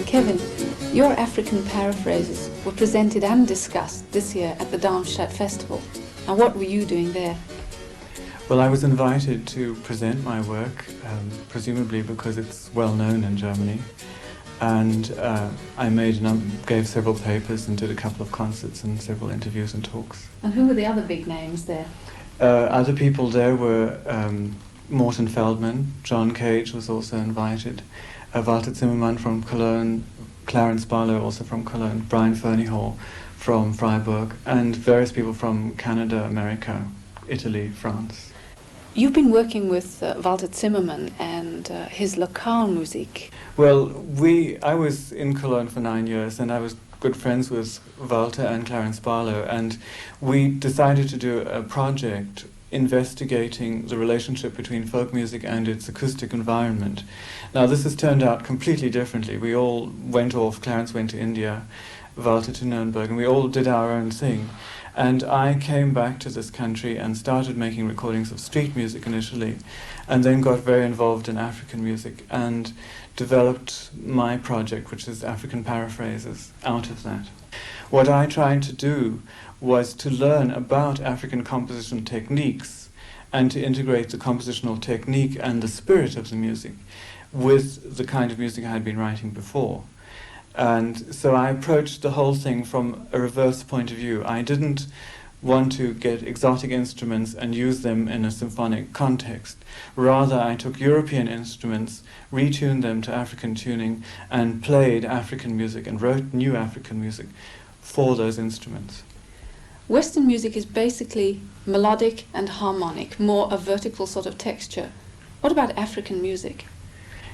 Kevin, your African paraphrases were presented and discussed this year at the Darmstadt Festival. And what were you doing there? Well, I was invited to present my work, presumably because it's well known in Germany. And I gave several papers and did a couple of concerts and several interviews and talks. And who were the other big names there? Other people there were Morten Feldman, John Cage was also invited, Walter Zimmermann from Cologne, Clarence Barlow also from Cologne, Brian Ferneyhall from Freiburg, and various people from Canada, America, Italy, France. You've been working with Walter Zimmermann and his Lokalmusik. Well, I was in Cologne for 9 years, and I was good friends with Walter and Clarence Barlow, and we decided to do a project investigating the relationship between folk music and its acoustic environment. Now, this has turned out completely differently. We all went off, Clarence went to India, Walter to Nuremberg, and we all did our own thing. And I came back to this country and started making recordings of street music initially, and then got very involved in African music and developed my project, which is African Paraphrases, out of that. What I tried to do was to learn about African composition techniques and to integrate the compositional technique and the spirit of the music with the kind of music I had been writing before. And so I approached the whole thing from a reverse point of view. I didn't want to get exotic instruments and use them in a symphonic context. Rather, I took European instruments, retuned them to African tuning, and played African music and wrote new African music for those instruments. Western music is basically melodic and harmonic, more a vertical sort of texture. What about African music?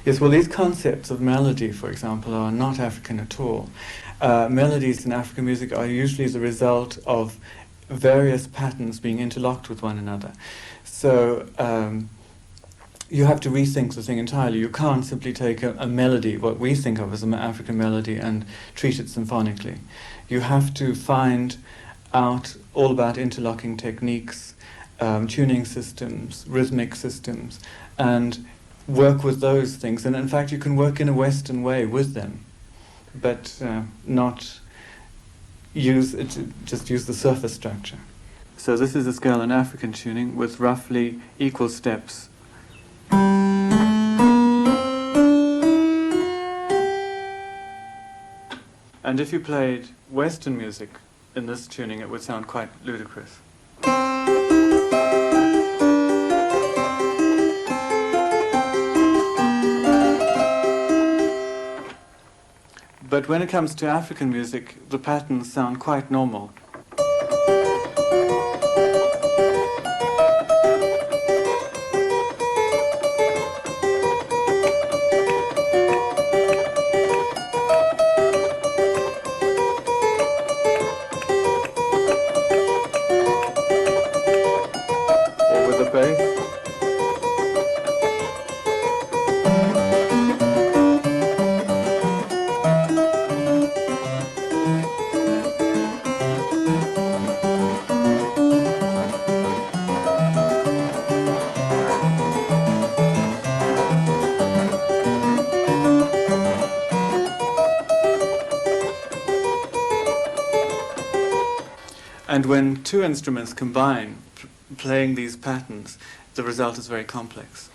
Yes, well, these concepts of melody, for example, are not African at all. Melodies in African music are usually the result of various patterns being interlocked with one another. So you have to rethink the thing entirely. You can't simply take a melody, what we think of as an African melody, and treat it symphonically. You have to find out all about interlocking techniques, tuning systems, rhythmic systems, and work with those things. And in fact, you can work in a Western way with them, but not just use the surface structure. So this is a scale in African tuning with roughly equal steps. And if you played Western music in this tuning, it would sound quite ludicrous. But when it comes to African music, the patterns sound quite normal. And when two instruments combine, playing these patterns, the result is very complex.